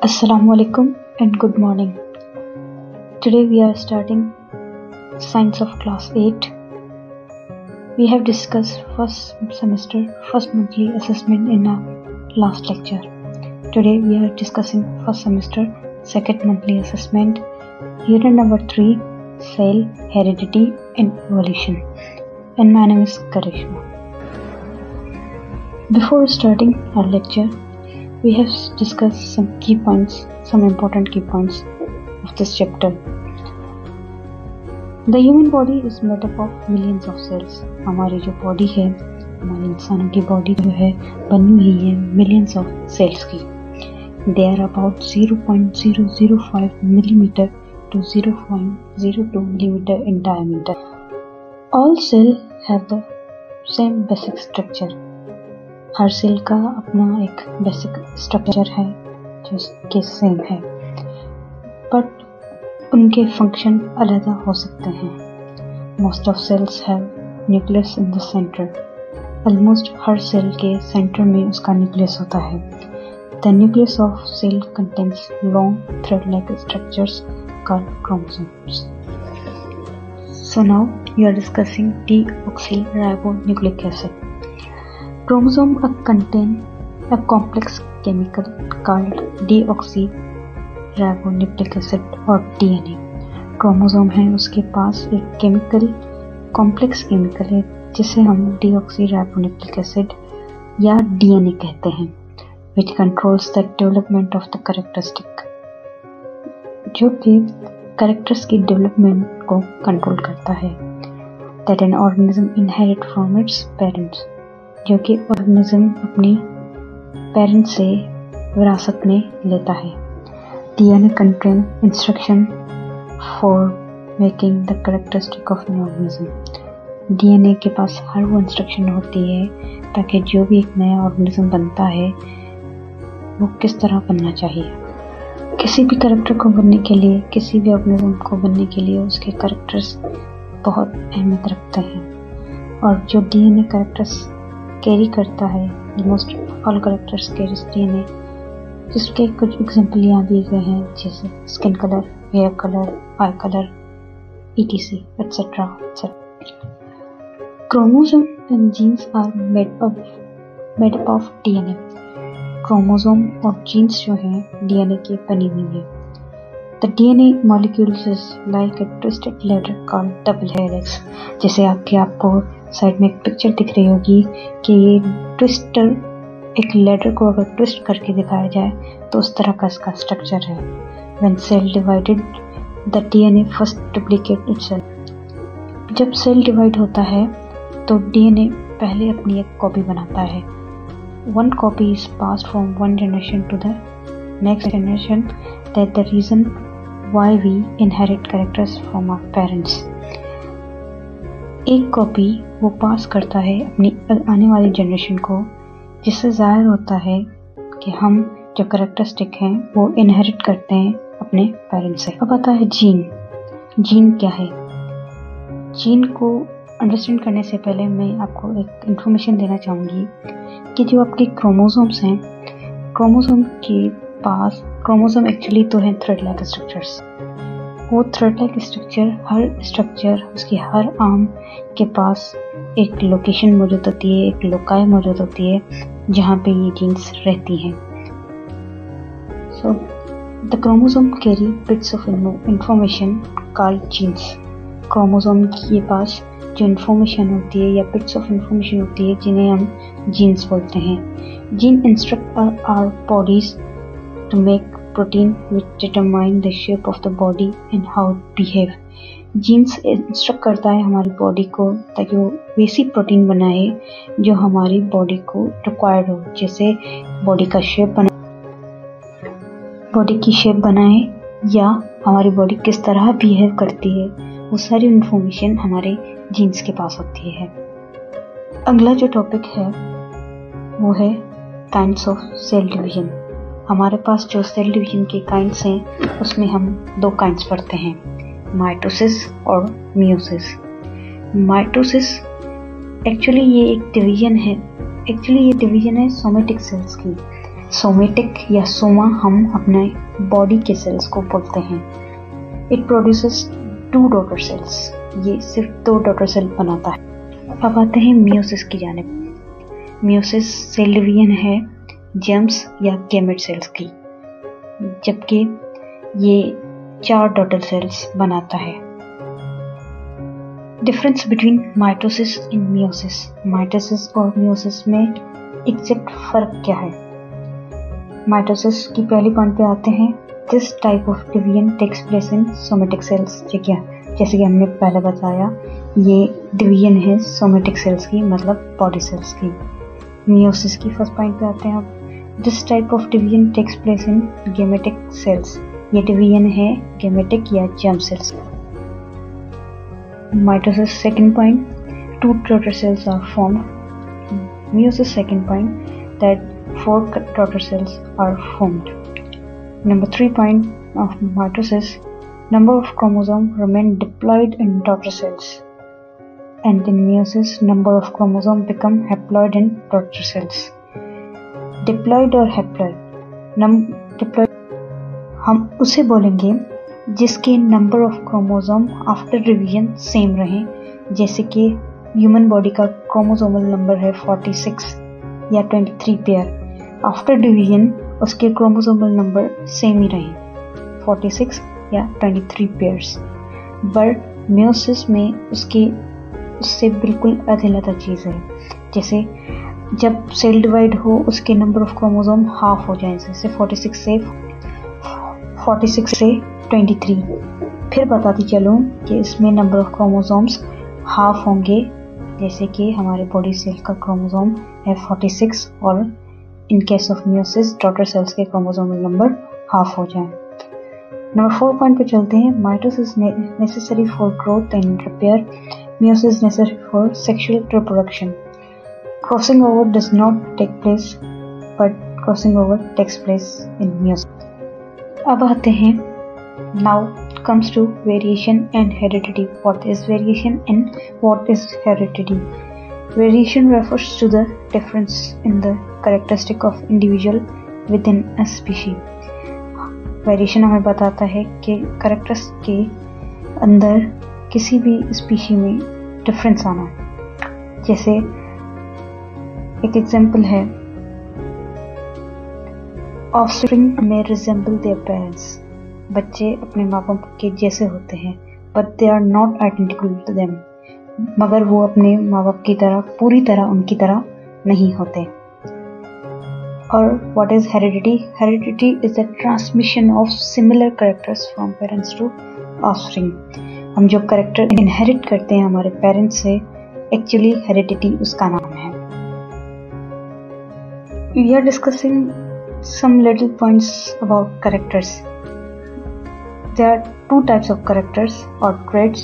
Assalamu alaikum and good morning. Today we are starting Science of Class 8. We have discussed first semester, first monthly assessment in our last lecture. Today we are discussing first semester, second monthly assessment, unit number 3, Cell, Heredity and Evolution. And my name is Karishma. Before starting our lecture, we have discussed some key points, some important key points of this chapter. The human body is made up of millions of cells. हमारी जो body है, हमारे इंसानों की body जो है बनी हुई है millions of cells की. They are about 0.005 millimeter to 0.02 millimeter in diameter. All cells have the same basic structure. हर सेल का अपना एक बेसिक स्ट्रक्चर है जो के सेम है, बट उनके फंक्शन अलग हो सकते हैं. Most of cells have nucleus in the centre. Almost हर सेल के सेंटर में उसका न्यूक्लियस होता है. The nucleus of cell contains long thread like structures called chromosomes. So now we are discussing deoxyribonucleic acid. Chromosome contain a complex chemical called deoxyribonucleic acid और DNA. Chromosome है, उसके पास एक complex chemical है जिसे हम deoxyribonucleic acid या DNA कहते हैं, which controls the development of the characteristic, जो कि कैरेक्टर्स की डेवलपमेंट को कंट्रोल करता है. That an organism inherit from its parents, जो कि ऑर्गेनिज्म अपने पेरेंट्स से विरासत में लेता है. DNA contain instruction for making the characteristic of an organism. DNA के पास हर वो इंस्ट्रक्शन होती है ताकि जो भी एक नया ऑर्गेनिज्म बनता है वो किस तरह बनना चाहिए. किसी भी कैरेक्टर को बनने के लिए, किसी भी ऑर्गेनिज्म को बनने के लिए उसके कैरेक्टर्स बहुत अहमियत रखते हैं, और जो DNA कैरेक्टर्स कैरी करता है, almost all characters carries DNA, जिसके कुछ एग्जाम्पल यहाँ दिए गए हैं, जैसे skin colour, hair colour, eye colour, etc. etc. Chromosome and genes are made up of DNA. Chromosome और जीन्स जो हैं DNA की बनी हुई है. The DNA molecules is like a twisted ladder called double helix. जैसे आपको साइड में एक पिक्चर दिख रही होगी कि ये ट्विस्टर, एक लेडर को अगर ट्विस्ट करके दिखाया जाए तो उस तरह का इसका स्ट्रक्चर है. When cell divided, the DNA first duplicate itself. जब सेल डिवाइड होता है तो DNA पहले अपनी एक कॉपी बनाता है. One copy is passed from one generation to the next generation. That's the reason why we inherit characters from our parents. एक कॉपी वो पास करता है अपनी आने वाली जनरेशन को, जिससे जाहिर होता है कि हम जो कैरेक्टरिस्टिक हैं वो इनहेरिट करते हैं अपने पेरेंट्स से. अब आता है जीन. जीन क्या है? जीन को अंडरस्टैंड करने से पहले मैं आपको एक इन्फॉर्मेशन देना चाहूँगी कि जो आपके क्रोमोसोम्स हैं, क्रोमोसोम के पास, क्रोमोसोम एक्चुअली तो हैं थ्रेड लाइक स्ट्रक्चर्स. वो थ्रेड लाइक स्ट्रक्चर उसकी हर आर्म के पास एक लोकेशन मौजूद होती है, एक लोकाई मौजूद होती है जहाँ पे ये जीन्स रहती हैं. So the chromosome carry bits of information called jeans. Chromosome के पास जो इंफॉर्मेशन होती है या बिट्स ऑफ इंफॉर्मेशन होती है जिन्हें हम जीन्स बोलते हैं. Gene instruct our bodies to make protein which determine the shape of the body and how it behave. Genes instruct करता है हमारी बॉडी को ताकि वो वैसी प्रोटीन बनाए जो हमारी बॉडी को रिक्वायर्ड हो, जैसे बॉडी की शेप बनाए या हमारी बॉडी किस तरह बिहेव करती है, वो सारी इंफॉर्मेशन हमारे जीन्स के पास होती है. अगला जो टॉपिक है वो है काइंड्स ऑफ सेल डिवीजन. हमारे पास जो सेल डिवीजन के काइंड्स हैं उसमें हम दो काइंड्स पढ़ते हैं, माइटोसिस और मियोसिस. माइटोसिस एक्चुअली ये डिवीजन है सोमेटिक सेल्स की. सोमेटिक या सोमा हम अपने बॉडी के सेल्स को बोलते हैं। इट प्रोड्यूसेस 2 डॉटर सेल्स, ये सिर्फ 2 डॉटर सेल बनाता है। अब आते हैं मियोसिस की जानिब। मियोसिस सेल डिवीजन है जर्म्स या गैमेट सेल्स की, जबकि ये 4 डॉटर सेल्स बनाता है। Difference between mitosis and meiosis. Mitosis और मियोसिस में एग्जैक्ट फर्क क्या है? माइटोसिस की पहली पॉइंट पे आते हैं। This type of division takes place in somatic cells. ठीक है, जैसे कि हमने पहले बताया, ये डिवीजन है सोमेटिक सेल्स की, मतलब बॉडी सेल्स की। मियोसिस की फर्स्ट पॉइंट पे आते हैं अब। This type of division takes place in gametic cells. ये डिवीजन है गैमेटिक या germ cells. Mitosis second point, 2 daughter cells are formed. Meiosis second point, that 4 daughter cells are formed. Number 3 point of mitosis, number of chromosomes remain diploid in daughter cells, and in meiosis number of chromosomes become haploid in daughter cells. Diploid और haploid, diploid हम उसे बोलेंगे जिसके number of chromosome after division same रहे, जैसे कि human body का chromosomal number है 46 या 23 पेयर। आफ्टर डिवीजन उसके क्रोमोसोमल नंबर सेम ही रहे, 46 या 23 पेयर्स। बट मियोसिस में उससे बिल्कुल अलग चीज़ है। जैसे जब सेल डिवाइड हो उसके नंबर ऑफ क्रोमोसोम हाफ हो जाए, जैसे 46 से 23। फिर बताती चलूँ कि इसमें नंबर ऑफ क्रोमोसोम्स हाफ होंगे, जैसे कि हमारे बॉडी सेल का क्रोमोसोम है 46 और in case of meiosis daughter cells के क्रोमोसोमल नंबर हाफ हो जाए। नंबर 4 पॉइंट पे चलते हैं। Mitosis necessary for growth and repair, meiosis necessary for sexual reproduction. Crossing over does not take place, but crossing over takes place in meiosis. अब आते हैं, now comes to variation and heredity. What is variation and what is heredity? Variation refers to the difference in the characteristic of individual within a species. Variation हमें बताता है कि characters के अंदर किसी भी स्पीशी में डिफरेंस आना। जैसे एक एग्जांपल है, offspring may resemble their parents. बच्चे अपने माँ बाप के जैसे होते हैं, but they are not identical to them. मगर वो अपने माँ बाप की तरह पूरी तरह उनकी तरह नहीं होते। और what is heredity? Heredity is the transmission of similar characters from parents to offspring. हम जो कैरेक्टर इनहेरिट करते हैं हमारे पेरेंट्स से, एक्चुअली हेरिडिटी उसका नाम है। We are discussing some little points about characters. There are 2 types of characters or traits.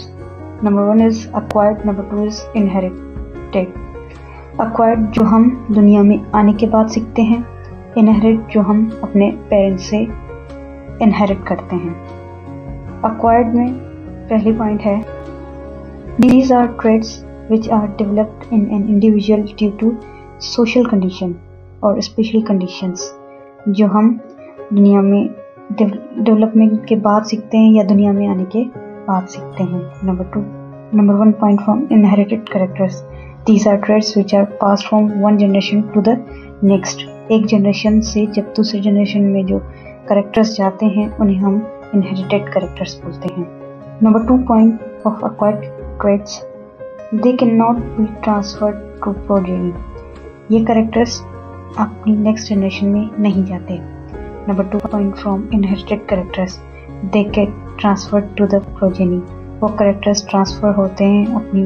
Number 1 is acquired, number 2 is inherited. Acquired जो हम दुनिया में आने के बाद सीखते हैं, inherit जो हम अपने पेरेंट्स से inherit करते हैं। Acquired में पहली पॉइंट है, these are traits which are developed in an individual due to social condition or special conditions, जो हम दुनिया में डेवलपमेंट के बाद सीखते हैं या दुनिया में आने के बाद सीखते हैं। Number 1 point from inherited characters. These are traits which are passed from one generation to the next. एक जनरेशन से जब दूसरे जनरेशन में जो कैरेक्टर्स जाते हैं उन्हें हम इनहेरिटेड कैरेक्टर्स बोलते हैं। Number 2 point of acquired traits, they can not be transferred to progeny. ये कैरेक्टर्स अपनी नेक्स्ट जनरेशन में नहीं जाते। Number 2 point from inherited characters, they get transferred to the progeny. वो characters transfer होते हैं अपनी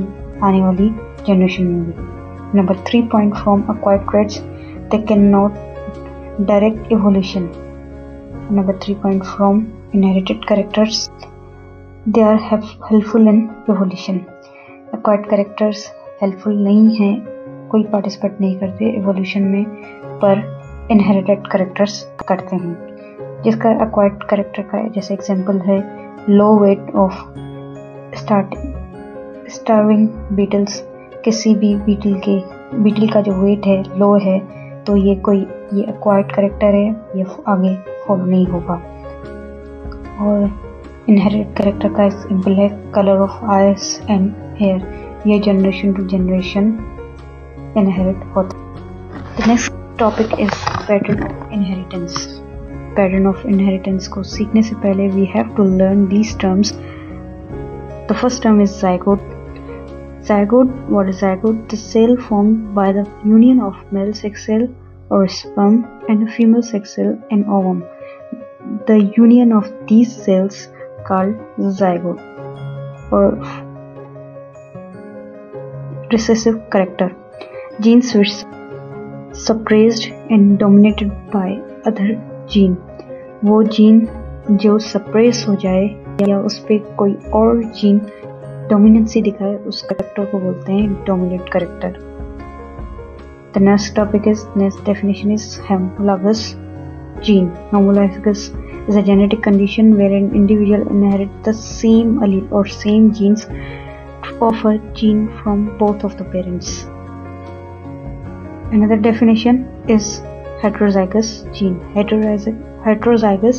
आने वाली generation में भी। Number 3 point from acquired traits, they cannot direct evolution. Number 3 point from inherited characters, they are helpful in evolution. Acquired characters helpful नहीं हैं, कोई participate नहीं करते evolution में, पर इनहेरिटेड कैरेक्टर्स करते हैं। जिसका एक्वायर्ड कैरेक्टर का जैसे एग्जांपल है, लो वेट ऑफ स्टार्विंग बीटल्स। किसी भी बीटल का जो वेट है लो है, तो ये कोई ये एक्वायर्ड कैरेक्टर है, ये आगे फॉलो नहीं होगा। और इनहेरिटेड कैरेक्टर का एग्जाम्पल है colour of eyes and hair, ये जनरेशन टू जनरेशन इनहेरिट होता है। The next topic is pattern of inheritance. Pattern of inheritance को सीखने से पहले we have to learn these terms. The first term is zygote. Zygote, what is zygote? The cell formed by the union of male sex cell or sperm and a female sex cell and ovum. The union of these cells called zygote or recessive character. Genes which suppressed and dominated by other gene. वो gene जो suppress हो जाए या उस पे कोई और gene dominancy दिखाए, उस कैरेक्टर को बोलते हैं dominant character. The next topic is, next definition is homologous gene. Homologous is a genetic condition where an individual inherits the same allele or same genes of a gene from both of the parents. Another definition is heterozygous gene. Heterozygous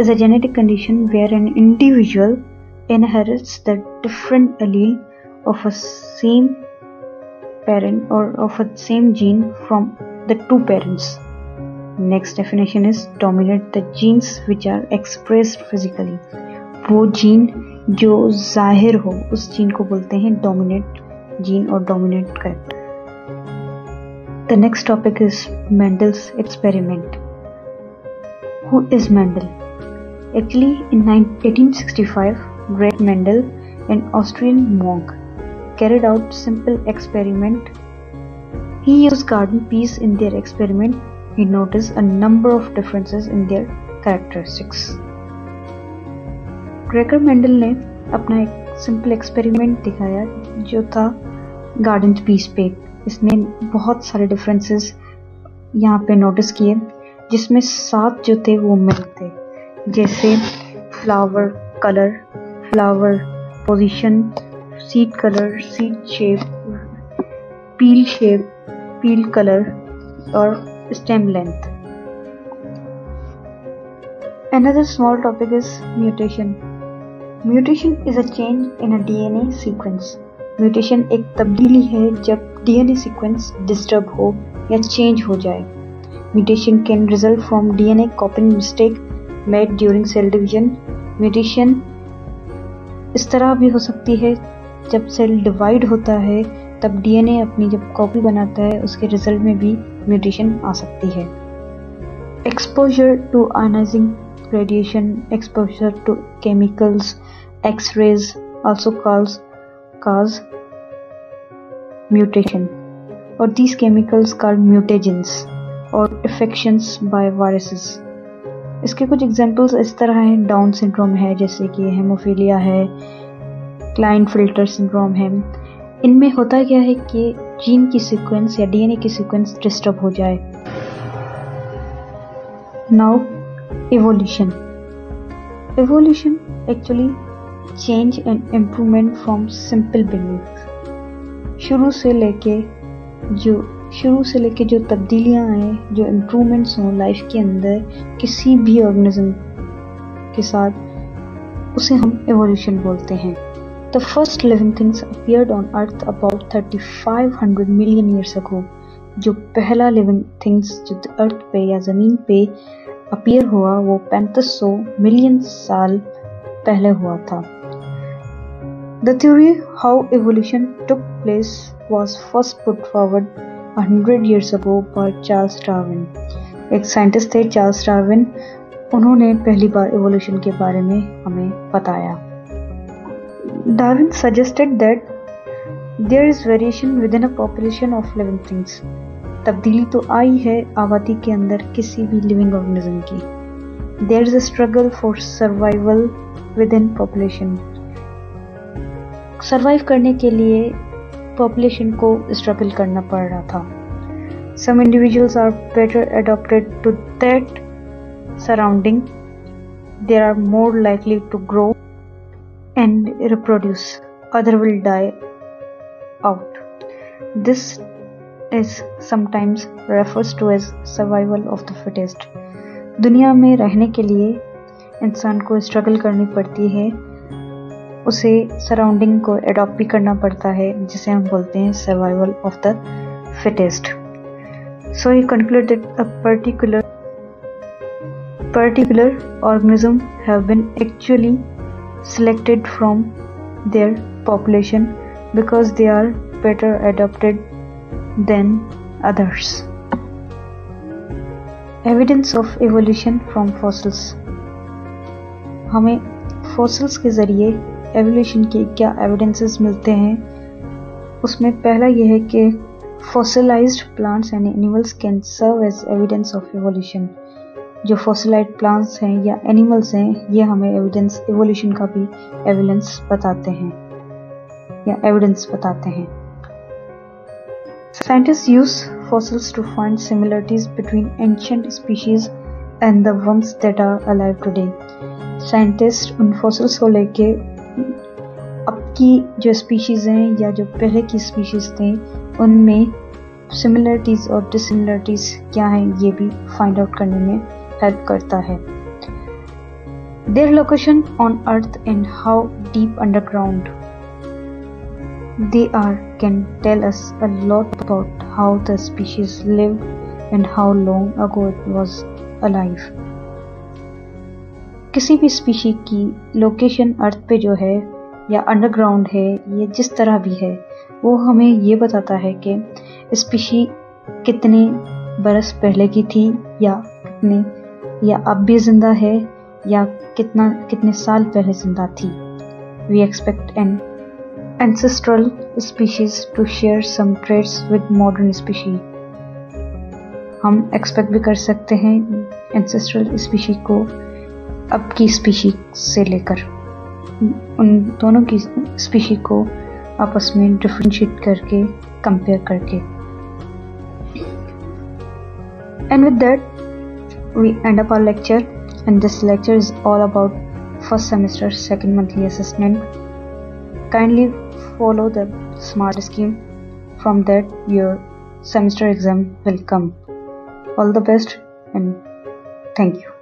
is a genetic condition where an individual inherits the different allele of a same parent or of a same gene from the two parents. Next definition is dominant, the genes which are expressed physically. वो gene जो जाहिर हो उस gene को बोलते हैं dominant gene और dominant character. The next topic is Mendel's experiment. Who is Mendel? Actually, in 1865, Georg Mendel, an Austrian monk, carried out simple experiment. He used garden peas in their experiment. He noticed a number of differences in their characteristics. Gregor Mendel ने अपना एक simple experiment दिखाया जो था garden piece पे। इसने बहुत सारे डिफरेंसेस यहाँ पे नोटिस किए, जिसमें 7 जो थे वो मिल थे, जैसे flower colour, flower position, seed colour, seed shape, peel colour और stem length. Another small topic is mutation. Mutation is a change in a DNA sequence. Mutation एक तब्दीली है जब DNA sequence डिस्टर्ब हो या चेंज हो जाए। Mutation can result from DNA copying mistake made during cell division. Mutation इस तरह भी हो सकती है जब सेल डिवाइड होता है तब DNA अपनी जब कॉपी बनाता है उसके रिजल्ट में भी म्यूटेशन आ सकती है। Exposure to ionizing radiation, exposure to chemicals, X-rays also cause mutation, or these chemicals called mutagens or infections by viruses. इसके कुछ एग्जांपल्स इस तरह हैं, डाउन सिंड्रोम है, जैसे कि हेमोफीलिया है, क्लाइनफिल्टर सिंड्रोम है। इनमें होता क्या है कि जीन की सीक्वेंस या डीएनए की सीक्वेंस डिस्टर्ब हो जाए। Now evolution. Evolution actually change and improvement from simple beings. शुरू से लेके जो तब्दीलियां आए, जो इम्प्रूवमेंट्स हों लाइफ के अंदर किसी भी ऑर्गेनिज्म के साथ, उसे हम एवोल्यूशन बोलते हैं। The first living things appeared on Earth about 3500 million years ago. जो पहला लिविंग थिंग्स जो अर्थ पे या जमीन पे अपीयर हुआ वो 3500 मिलियन साल पहले हुआ था। The theory how evolution took place was first put forward 100 years ago by Charles Darwin. एक साइंटिस्ट थे चार्ल्स डार्विन, उन्होंने पहली बार एवोल्यूशन के बारे में हमें बताया। Darwin suggested that there is variation within a population of living things. तब्दीली तो आई है आबादी के अंदर किसी भी लिविंग ऑर्गेनिज्म की। There is a struggle for survival within population. Survive करने के लिए पॉपुलेशन को स्ट्रगल करना पड़ रहा था। Some individuals are better adapted to that surrounding. They are more likely to grow and reproduce. Other will die out. This is sometimes refers to as survival of the fittest. दुनिया में रहने के लिए इंसान को स्ट्रगल करनी पड़ती है, उसे सराउंडिंग को एडॉप्ट भी करना पड़ता है, जिसे हम बोलते हैं survival of the fittest. So he concluded that a particular organism have been actually selected from their population because they are better adapted than others. Evidence of evolution from fossils. हमें fossils के ज़रिए evolution के क्या evidences मिलते हैं, उसमें पहला यह है कि fossilized plants and animals can serve as evidence of evolution. जो fossilized plants हैं या animals हैं, ये हमें evolution का भी evidence बताते हैं या evidence बताते हैं. Scientists use fossils to find similarities between ancient species and the ones that are alive today. Scientists उन fossils को लेके अब की जो species हैं या जो पहले की species थे, उनमें सिमिलरिटीज और डिसिमिलरिटीज क्या हैं, ये भी फाइंड आउट करने में हेल्प करता है. Their location on earth and how deep underground they are can tell us a lot about how the species lived and how long ago it was alive. किसी भी स्पीशी की location अर्थ पे जो है या अंडरग्राउंड है, ये जिस तरह भी है, वो हमें ये बताता है कि स्पीशी कितने बरस पहले की थी या अब भी जिंदा है या कितने साल पहले जिंदा थी. We expect an ancestral species to share some traits with modern species. हम एक्सपेक्ट भी कर सकते हैं ancestral species को अब की species से लेकर उन दोनों की species को आपस में डिफरेंशिएट करके कंपेयर करके. And with that we end up our lecture, and this lecture is all about first semester second monthly assessment. Kindly follow the SMART scheme. From that your semester exam will come. All the best and thank you.